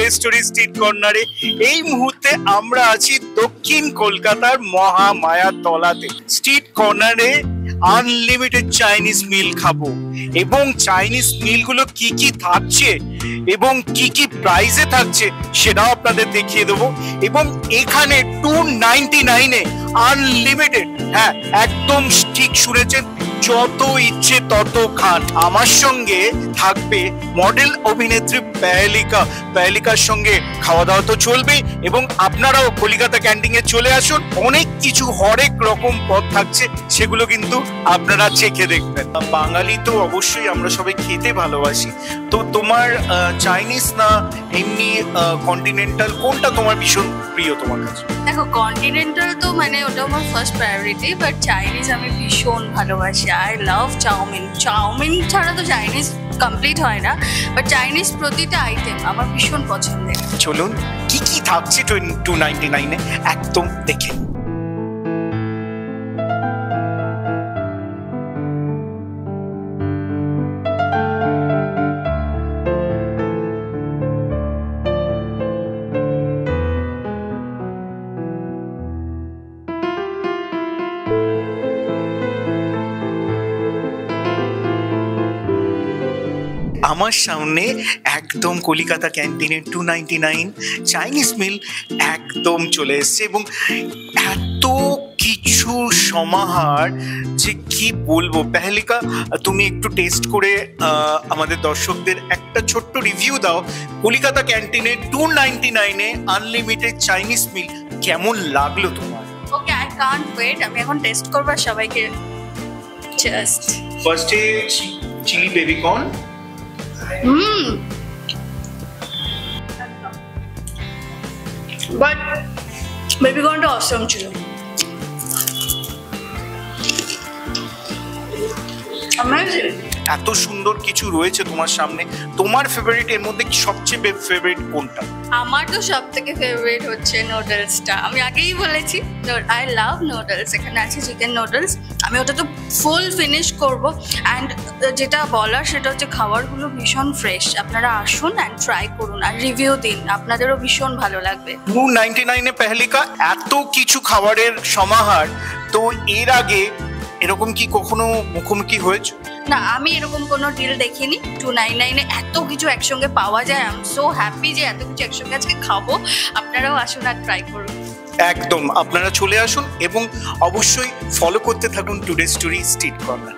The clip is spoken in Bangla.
টুডে স্টোরি স্ট্রিট কর্নারে। এই মুহূর্তে আমরা আছি দক্ষিণ কলকাতার মহামায়া তলাতে। স্ট্রিট কর্নারে আনলিমিটেড চাইনিজ মিল খাবো এবং চাইনিজ মিলগুলো কি কি থাকছে এবং কি কি প্রাইসে থাকছে সেটাও আপনাদের দেখিয়ে দেবো। এবং এখানে 299-এ আনলিমিটেড, হ্যাঁ একদম ঠিক শুনেছেন, যত ইচ্ছে তত খান। আমার সঙ্গে থাকবে মডেল অভিনেত্রী পেহেলিকার সঙ্গে খাওয়া দাওয়া তো চলবে এবং আপনারাও কলিকাতা ক্যান্টিনে চলে আসুন। অনেক কিছু হরেক রকম পদ থাকছে, সেগুলো কিন্তু আপনারা চেখে দেখবেন। বাঙালি তো অবশ্যই আমরা সবাই খেতে ভালোবাসি, তো তোমার চাইনিজ না এমনি কন্টিনেন্টাল কোনটা তোমার ভীষণ প্রিয় তোমার কাছে? দেখো, কন্টিনেন্টাল তো মানে ওটা আমার ফার্স্ট প্রায়োরিটি, বাট চাইনিজ আমি ভীষণ ভালোবাসি। I love chowmein. চাউমিন ছাড়া তো চাইনিজ কমপ্লিট হয় না, বাট চাইনিজ প্রতিটা আইটেম আমার ভীষণ পছন্দের। চলুন কি কি থাকছে 299-এ একদম দেখে। আমার সামনে একদম কলিকাতা ক্যান্টিনের 299 চাইনিজ মিল একদম চলে এসছে এবং এত কিছু সমাহার যে কি বলবো। পেহেলিকা, তুমি একটু টেস্ট করে আমাদের দর্শকদের একটা ছোট্ট রিভিউ দাও। কলিকাতা ক্যান্টিনের 299-এ আনলিমিটেড চাইনিজ মিল কেমন লাগলো তোমার? Okay, I can't wait. আমি এখন টেস্ট করব সবাইকে। জাস্ট ফার্স্টে chilli baby corn. But baby কর্নটা অসম ছিল। এত সুন্দর কিছু রয়েছে তোমার সামনে। তোমার ফেভারিট এর মধ্যে সবচেয়ে ফেভারিট কোনটা? আমার তো সব থেকে ফেভারিট হচ্ছে নুডলসটা। আমি আগেই বলেছি আই লাভ নুডলস। এখানে আছে চিকেন নুডলস, আমি ওটা তো ফুল ফিনিশ করব। অ্যান্ড যেটা বলার সেটা হচ্ছে খাবারগুলো ভীষণ ফ্রেশ। আপনারা আসুন অ্যান্ড ট্রাই করুন আর রিভিউ দিন, আপনাদেরও ভীষণ ভালো লাগবে। 299-এ পেহেলিকা এত কিছু খাবারের সমাহার, তো এর আগে এরকম কি কখনো মুখোমুখি হয়েছে? না, আমি এরকম কোনো ডিল দেখিনি। 299-এ এত কিছু একসঙ্গে পাওয়া যায়। আই এম সো হ্যাপি যে এত কিছু একসঙ্গে আজকে খাবো। আপনারাও আসুন আর ট্রাই করুন। একদম, আপনারা চলে আসুন এবং অবশ্যই ফলো করতে থাকুন টুডে স্টোরি স্ট্রিট কর্নার।